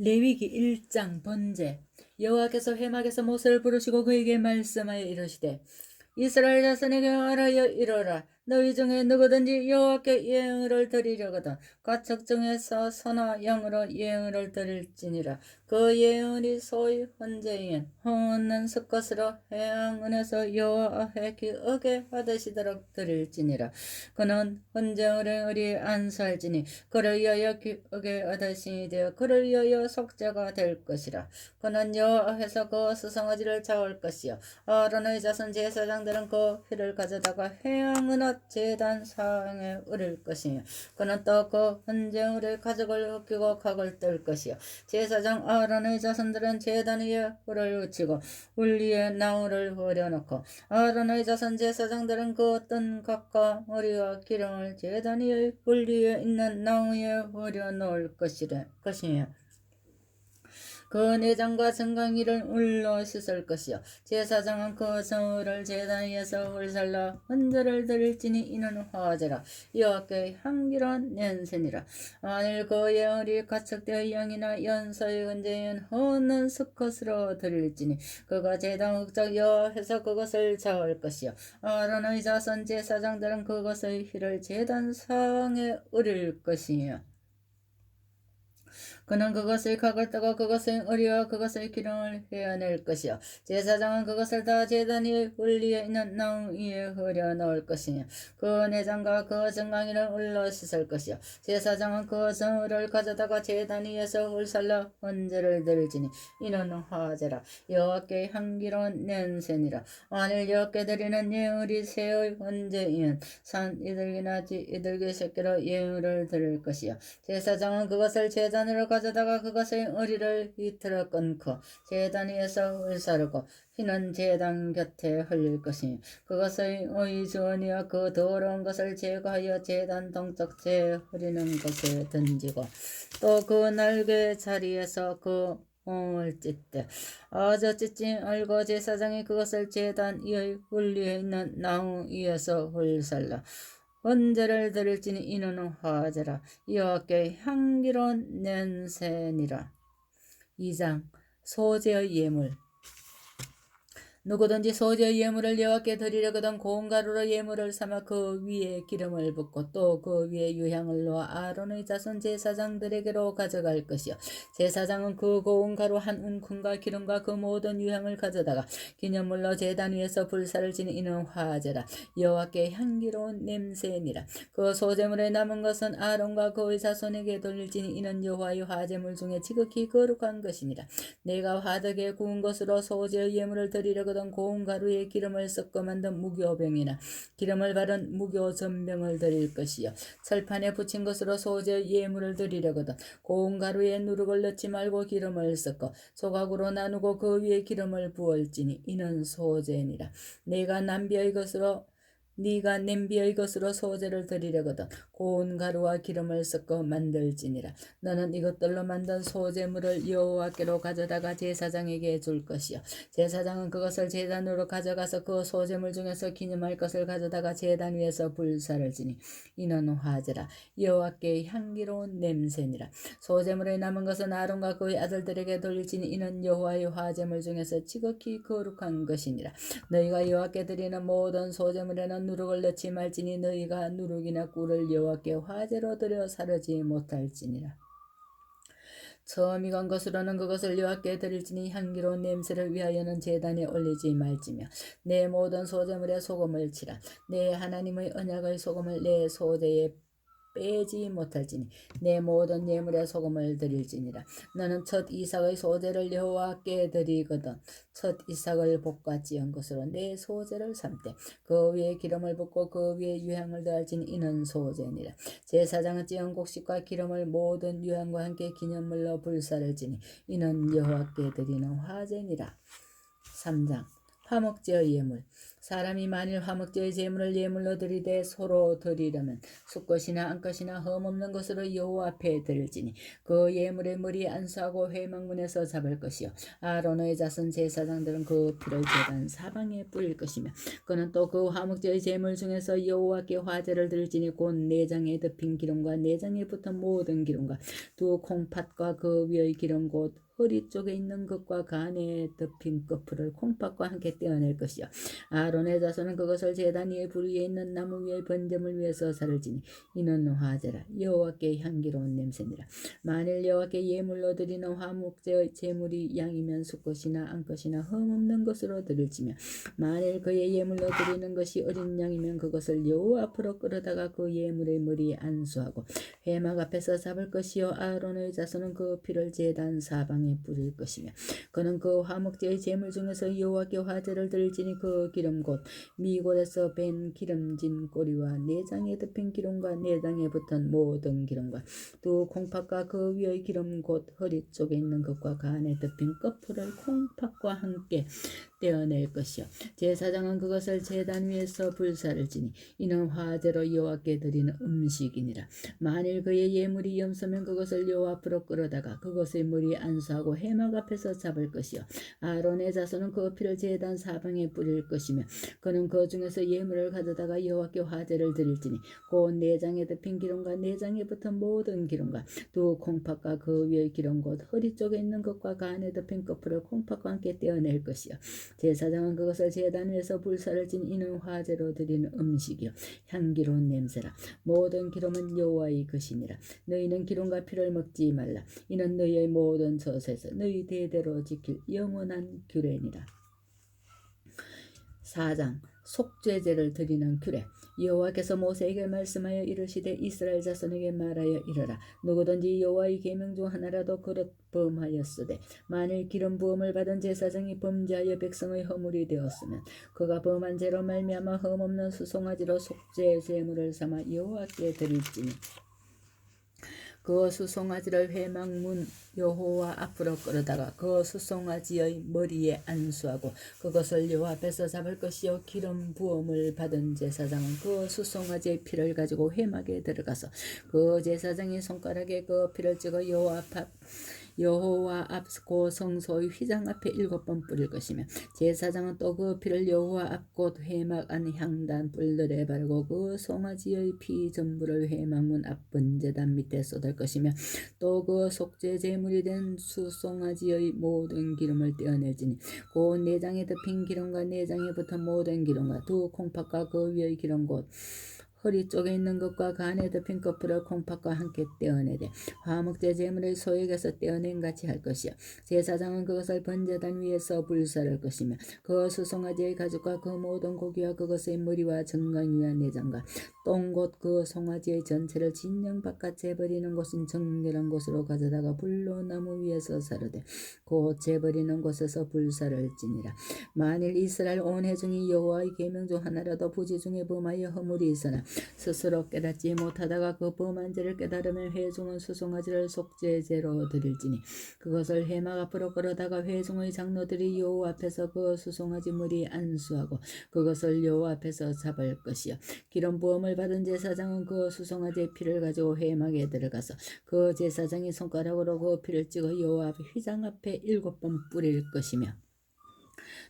레위기 1장 번제. 여호와께서 회막에서 모세를 부르시고 그에게 말씀하여 이르시되 이스라엘 자손에게 말하여 이르라. 너희 중에 누구든지 여호와께 예물을 드리려거든 가축 중에서 소나 양으로 예물을 드릴지니라. 그 예물이 소의 헌제인 헌은 숫것으로 해양은에서 여호와 앞에 기쁘게 받으시도록 드릴지니라. 그는 헌제물의 의리 안수할지니 그를 위하여 기쁘게 받으시니 되어 그를 위하여 속죄가 될 것이라. 그는 여호와 앞에서 그 수송아지를 잡을 것이요 아론의 자손 제사장들은 그 피를 가져다가 회양은옷 제단 사항에 으릴 것이며 그는 또 그 헌제물의 가죽을 흩기고 각을 뜰 것이요 제사장 아론의 자손들은 제단 위에 불을 붙이고 울 위에 나무를 버려놓고 아론의 자손 제사장들은 그 뜬 각과 머리와 기름을 제단 위에 울 위에 있는 나무 위에 버려놓을 것이며 그 내장과 증강이를 물로 씻을 것이요 제사장은 그 성을 제단 위에서 훌살라 헌제를 드릴지니 이는 화제라. 여호와께 향기로운 냄새니라. 만일 그 예물이 가축되어 양이나 연소의 헌제인 헌은 수컷으로 드릴지니 그가 제단 흑적 여호와 앞에서 그것을 잡을 것이요 아론의 자손 제사장들은 그것의 피를 제단 상에 으릴 것이요 그는 그것의 각을 뜨고 그것의 의리와 그것의 기름을 회어낼 것이요 제사장은 그것을 다 제단 위에 울 위에 있는 나무 위에 흐려 넣을 것이며 그 내장과 그 증강이를 울러 씻을 것이요 제사장은 그 성을 가져다가 제단 위에서 훌살라 헌제를 드릴지니 이는 화제라. 여호와께 향기로운 냄새니라. 만일 여호와께 드리는 예물이 새의 헌제이면 산 이들기나 쥐 이들기 새끼로 예물을 드릴 것이요 제사장은 그것을 제단으로 가져다가 그것의 의리를 이틀어 끊고 제단 위에서 훌사르고 피는 제단 곁에 흘릴 것이니 그것의 의주원이여 그 더러운 것을 제거하여 제단 동쪽제에 흐리는 곳에 던지고 또 그 날개 자리에서 그 을 찢되 아저 찢지 알고 제사장이 그것을 제단 위의 울 위에 있는 나무 위에서 훌살라 헌제를 드릴지니 이는 화제라. 여호와께 향기로운 냄새니라. 2장 소제의 예물. 누구든지 소제의 예물을 여호와께 드리려거든 고운 가루로 예물을 삼아 그 위에 기름을 붓고 또 그 위에 유향을 놓아 아론의 자손 제사장들에게로 가져갈 것이요 제사장은 그 고운 가루 한 움큼과 기름과 그 모든 유향을 가져다가 기념물로 제단 위에서 불사를 지니 이는 화제라. 여호와께 향기로운 냄새니라. 그 소제물에 남은 것은 아론과 그의 자손에게 돌릴지니 이는 여호와의 화제물 중에 지극히 거룩한 것이니라. 내가 화덕에 구운 것으로 소제의 예물을 드리려거든 고운 가루에 기름을 섞어 만든 무교병이나 기름을 바른 무교전병을 드릴 것이요 철판에 붙인 것으로 소제의 예물을 드리려거든 고운 가루에 누룩을 넣지 말고 기름을 섞어 조각으로 나누고 그 위에 기름을 부을지니 이는 소제니라. 네가 냄비의 것으로 소제를 드리려거든 고운 가루와 기름을 섞어 만들지니라. 너는 이것들로 만든 소제물을 여호와께로 가져다가 제사장에게 줄 것이요 제사장은 그것을 제단으로 가져가서 그 소제물 중에서 기념할 것을 가져다가 제단 위에서 불사를 지니 이는 화제라. 여호와께 향기로운 냄새니라. 소제물에 남은 것은 아론과 그의 아들들에게 돌릴지니 이는 여호와의 화제물 중에서 지극히 거룩한 것이니라. 너희가 여호와께 드리는 모든 소제물에는 누룩을 넣지 말지니 너희가 누룩이나 꿀을 여호와께 화제로 드려 사르지 못할지니라. 처음 익은 것으로는 그것을 여호와께 드릴지니 향기로운 냄새를 위하여는 제단에 올리지 말지며 내 모든 소제물에 소금을 치라. 내 하나님의 언약의 소금을 내 소제에 빼지 못할지니 내 모든 예물에 소금을 드릴지니라. 너는 첫 이삭의 소제를 여호와께 드리거든 첫 이삭을 볶아 찌은 것으로 내 소제를 삼되 그 위에 기름을 붓고 그 위에 유향을 더할지니 이는 소제니라. 제사장은 찌은 곡식과 기름을 모든 유향과 함께 기념물로 불사를 지니 이는 여호와께 드리는 화제니라. 3장 화목제의 예물. 사람이 만일 화목제의 제물을 예물로 드리되 서로 드리려면 숫것이나 안것이나 흠없는 것으로 여호와 앞에 드릴지니 그 예물의 머리에 안수하고 회막문에서 잡을 것이요 아론의 자손 제사장들은 그 피를 제단 사방에 뿌릴 것이며 그는 또 그 화목제의 제물 중에서 여호와께 화제를 드릴지니 곧 내장에 덮인 기름과 내장에 붙은 모든 기름과 두 콩팥과 그 위의 기름 곧 허리 쪽에 있는 것과 간에 덮인 끝풀을 콩팥과 함께 떼어낼 것이요 아론의 자손은 그것을 제단 위에 불 위에 있는 나무 위에 번제물 위에서 살을 지니 이는 화제라 여호와께 향기로운 냄새니라. 만일 여호와께 예물로 드리는 화목제의 제물이 양이면 숫것이나 안것이나 흠없는 것으로 드릴지며 만일 그의 예물로 드리는 것이 어린 양이면 그것을 여호와 앞으로 끌어다가 그 예물의 머리에 안수하고 회막 앞에서 잡을 것이요 아론의 자손은 그 피를 제단 사방에 뿌릴 것이며 그는 그 화목제의 제물 중에서 여호와께 화제를 드릴지니 그 기름 곧 미골에서 뺀 기름진 꼬리와 내장에 덮인 기름과 내장에 붙은 모든 기름과 두 콩팥과 그 위의 기름 곧 허리 쪽에 있는 것과 간에 덮인 끝풀을 콩팥과 함께 떼어낼 것이요 제사장은 그것을 제단 위에서 불사를 지니 이는 화제로 여호와께 드리는 음식이니라. 만일 그의 예물이 염소면 그것을 여호와 앞으로 끌어다가 그것의 머리에 안수하고 회막 앞에서 잡을 것이요 아론의 자손은 그 피를 제단 사방에 뿌릴 것이며 그는 그 중에서 예물을 가져다가 여호와께 화제를 드릴지니 곧 내장에 덮인 기름과 내장에 붙은 모든 기름과 두 콩팥과 그 위의 기름 곧 허리 쪽에 있는 것과 간에 덮인 끝풀을 콩팥과 함께 떼어낼 것이요 제사장은 그것을 제단 위에서 불사를 진 이는 화제로 드리는 음식이요 향기로운 냄새라. 모든 기름은 여호와의 것이니라. 너희는 기름과 피를 먹지 말라. 이는 너희의 모든 젖에서 너희 대대로 지킬 영원한 규례니라. 4장 속죄제를 드리는 규례. 여호와께서 모세에게 말씀하여 이르시되 이스라엘 자손에게 말하여 이르라. 누구든지 여호와의 계명 중 하나라도 그릇 범하였으되 만일 기름 부음을 받은 제사장이 범죄하여 백성의 허물이 되었으면 그가 범한 죄로 말미암아 흠없는 수송아지로 속죄 제물을 삼아 여호와께 드릴지니 그 수송아지를 회막문 여호와 앞으로 끌어다가 그 수송아지의 머리에 안수하고 그것을 여호와 앞에서 잡을 것이요 기름 부음을 받은 제사장은 그 수송아지의 피를 가지고 회막에 들어가서 그 제사장이 손가락에 그 피를 찍어 여호와 앞 곧 성소의 휘장 앞에 7번 뿌릴 것이며 제사장은 또 그 피를 여호와 앞 곧 회막 안 향단 뿔들에 바르고 그 송아지의 피 전부를 회막문 앞 번제단 밑에 쏟을 것이며 또 그 속죄 제물이 된 수송아지의 모든 기름을 떼어내지니 곧 내장에 덮인 기름과 내장에 붙은 모든 기름과 두 콩팥과 그 위의 기름 곧 허리 쪽에 있는 것과 간에 덮인 끝풀을 콩팥과 함께 떼어내되 화목제 제물의 소액에서 떼어낸 같이 할 것이요 제사장은 그것을 번제단 위에서 불사를 것이며 그 수송아지의 가죽과 그 모든 고기와 그것의 머리와 정강이와 내장과 똥 곧 그 송아지의 전체를 진영 바깥 재버리는 곳인 정결한 곳으로 가져다가 불로 나무 위에서 사르되 곧 재버리는 곳에서 불사를 지니라. 만일 이스라엘 온 회중이 여호와의 계명 중 하나라도 부지 중에 범하여 허물이 있으나 스스로 깨닫지 못하다가 그 범한 죄를 깨달으면 회중은 수송아지를 속죄제로 드릴지니 그것을 회막 앞으로 끌어다가 회중의 장로들이 여호와 앞에서 그 수송아지 머리에 안수하고 그것을 여호와 앞에서 잡을 것이요 기름 부음을 받은 제사장은 그 수송아지의 피를 가지고 회막에 들어가서 그 제사장이 손가락으로 그 피를 찍어 여호와 앞 휘장 앞에 7번 뿌릴 것이며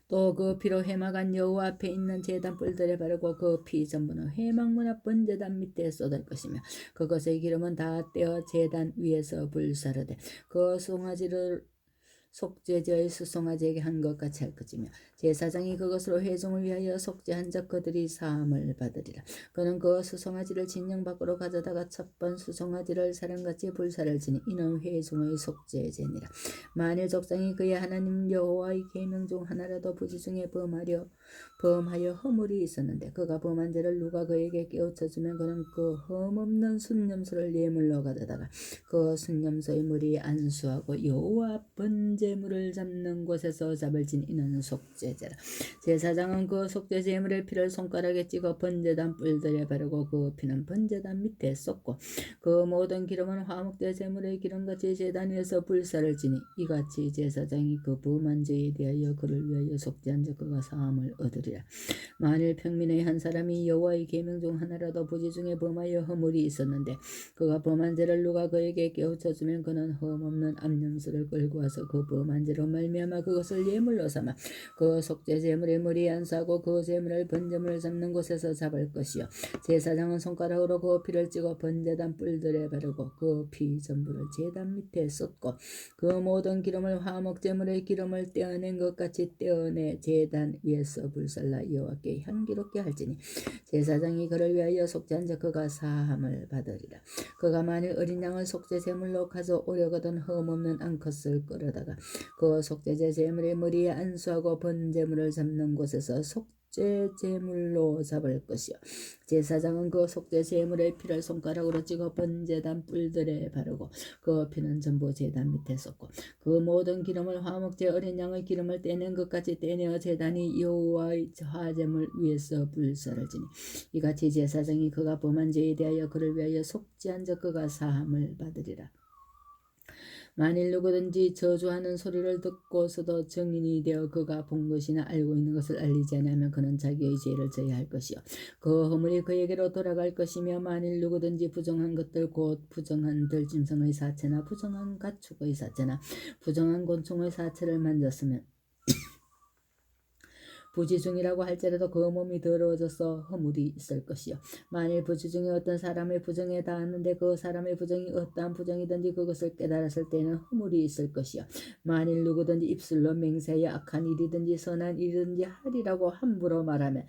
또 그 피로 회막안 여호와 앞에 있는 제단 뿔들에 바르고 그 피 전부는 회막문 앞 번제단 밑에 쏟을 것이며 그것의 기름은 다 떼어 제단 위에서 불사르되 그 송아지를 속죄제의 수송아지에게 한 것 같이 할 것이며 제사장이 그것으로 회중을 위하여 속죄한 적 그들이 사함을 받으리라. 그는 그 수송아지를 진영 밖으로 가져다가 첫 번 수송아지를 사람같이 불사를 지니 이는 회중의 속죄제니라. 만일 족장이 그의 하나님 여호와의 계명 중 하나라도 부지 중에 범하여 허물이 있었는데 그가 범한 죄를 누가 그에게 깨우쳐주면 그는 그 흠없는 순념소를 예물로 가져다가 그 순념소의 머리에 안수하고 여호와 번제물을 잡는 곳에서 잡을 진 이는 속죄제라. 제사장은 그 속죄 제물의 피를 손가락에 찍어 번제단 뿔들에 바르고 그 피는 번제단 밑에 쏟고 그 모든 기름은 화목제 제물의 기름같이 제단 위에서 불사를 지니 이같이 제사장이 그 범한 죄에 대하여 그를 위하여 속죄한 적 그가 사함을 얻으리라. 만일 평민의 한 사람이 여호와의 계명 중 하나라도 부지 중에 범하여 허물이 있었는데 그가 범한 죄를 누가 그에게 깨우쳐 주면 그는 흠없는 암염소를 끌고 와서 그 범한 죄로 말미암아 그것을 예물로 삼아 그 속죄 제물의 머리에 안수하고 그 제물을 번제물을 잡는 곳에서 잡을 것이요 제사장은 손가락으로 그 피를 찍어 번제단 뿔들에 바르고 그 피 전부를 제단 밑에 쏟고 그 모든 기름을 화목제물의 기름을 떼어낸 것 같이 떼어내 제단 위에서 불살라 여호와께 향기롭게 할지니 제사장이 그를 위하여 속죄한 자 그가 사함을 받으리라. 그가 만일 어린 양을 속죄 제물로 가져오려거든 흠없는 암컷을 끌어다가 그 속죄제 제물의 머리에 안수하고 번제물을 잡는 곳에서 속죄 제물로 잡을 것이요 제사장은 그 속죄 제물의 피를 손가락으로 찍어 번제단 뿔들에 바르고 그 피는 전부 제단 밑에 쏟고 그 모든 기름을 화목제 어린 양의 기름을 떼낸 것까지 떼내어 제단이 여호와의 화제물 위에서 불사를 지니 이같이 제사장이 그가 범한 죄에 대하여 그를 위하여 속죄한 자 그가 사함을 받으리라. 만일 누구든지 저주하는 소리를 듣고서도 증인이 되어 그가 본 것이나 알고 있는 것을 알리지 않으면 그는 자기의 죄를 져야 할 것이요 그 허물이 그에게로 돌아갈 것이며 만일 누구든지 부정한 것들 곧 부정한 들짐승의 사체나 부정한 가축의 사체나 부정한 곤충의 사체를 만졌으면 부지중이라고 할지라도 그 몸이 더러워져서 허물이 있을 것이요 만일 부지중에 어떤 사람의 부정에 닿았는데 그 사람의 부정이 어떠한 부정이든지 그것을 깨달았을 때는 허물이 있을 것이요 만일 누구든지 입술로 맹세하여 악한 일이든지 선한 일이든지 하리라고 함부로 말하면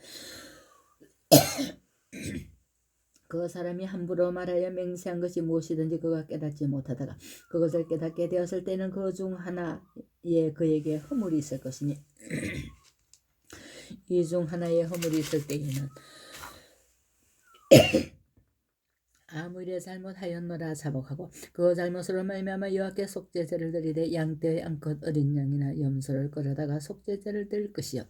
그 사람이 함부로 말하여 맹세한 것이 무엇이든지 그가 깨닫지 못하다가 그것을 깨닫게 되었을 때는 그 중 하나에 그에게 허물이 있을 것이니 이 중 하나의 허물이 있을 때에는 아무 일에 잘못하였노라 자복하고 그 잘못으로 말미암아 여호와께 속죄제를 드리되 양떼의 암컷 어린 양이나 염소를 끌어다가 속죄제를 드릴 것이요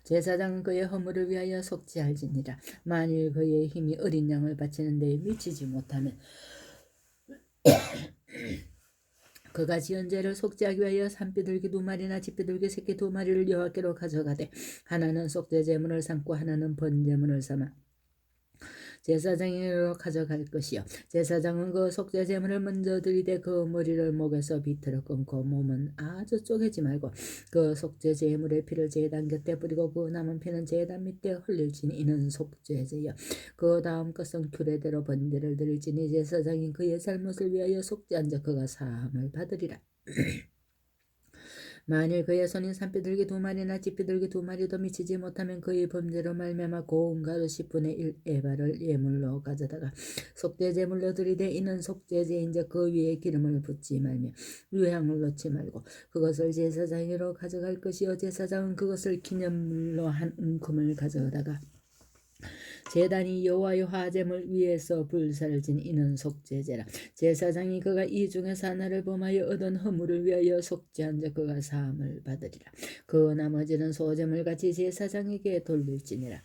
제사장은 그의 허물을 위하여 속죄할지니라. 만일 그의 힘이 어린 양을 바치는 데에 미치지 못하면 그가 지은 죄를 속죄하기 위하여 산비둘기 2마리나 집비둘기 새끼 2마리를 여호와께로 가져가되 하나는 속죄 제물을 삼고 하나는 번제물을 삼아 제사장으로 가져갈 것이요 제사장은 그 속죄 제물을 먼저 드리되 그 머리를 목에서 비틀어 끊고 몸은 아주 쪼개지 말고 그 속죄 제물의 피를 제단 곁에 뿌리고 그 남은 피는 제단 밑에 흘릴지니 이는 속죄제요 그 다음 것은 규례대로 번제를 드릴지니 제사장이 그의 잘못을 위하여 속죄한 자 그가 사함을 받으리라. 만일 그의 손이 산비둘기 2마리나 집비둘기 2마리도 미치지 못하면 그의 범죄로 말미암아 고운 가루 10분의 1 에바를 예물로 가져다가 속죄제물로 드리되 이는 속죄제인즉 그 위에 기름을 붓지 말며 유향을 넣지 말고 그것을 제사장으로 가져갈 것이요 제사장은 그것을 기념물로 한 움큼을 가져다가 제단이 여호와의 화제물 위에서 불사를 진 이는 속죄제라. 제사장이 그가 이 중에서 하나를 범하여 얻은 허물을 위하여 속죄한 자 그가 사함을 받으리라. 그 나머지는 소제물같이 제사장에게 돌릴지니라.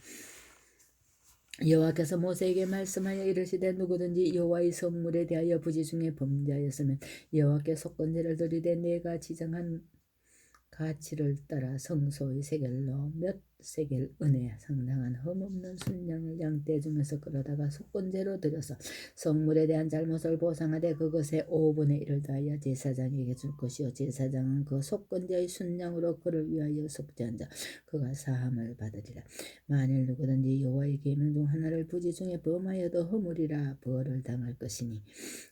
여호와께서 모세에게 말씀하여 이르시되 누구든지 여호와의 성물에 대하여 부지 중에 범죄하였으면 여호와께 속건제를 드리되 내가 지정한 가치를 따라 성소의 세겔로 몇 세겔 은혜 상당한 흠없는 순양을 양떼 중에서 끌어다가 속건제로 드려서 성물에 대한 잘못을 보상하되 그것의 5분의 1을 더하여 제사장에게 줄 것이요 제사장은 그 속건제의 순양으로 그를 위하여 속죄한 자 그가 사함을 받으리라. 만일 누구든지 여호와의 계명 중 하나를 부지 중에 범하여도 허물이라 벌을 당할 것이니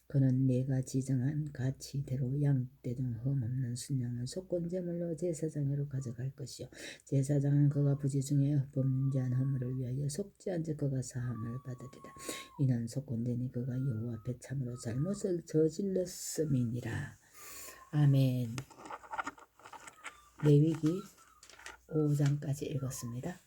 그는 내가 지정한 가치대로 양떼 중 흠없는 순양을 속건제물로 제사장으로 가져갈 것이요 제사장은 그가 부지 중에 범죄한 허물을 위하여 속죄한 자 그가 사함을 받으리라. 이는 속건제니 그가 여호와 앞에 참으로 잘못을 저질렀음이니라. 아멘. 레위기 5장까지 읽었습니다.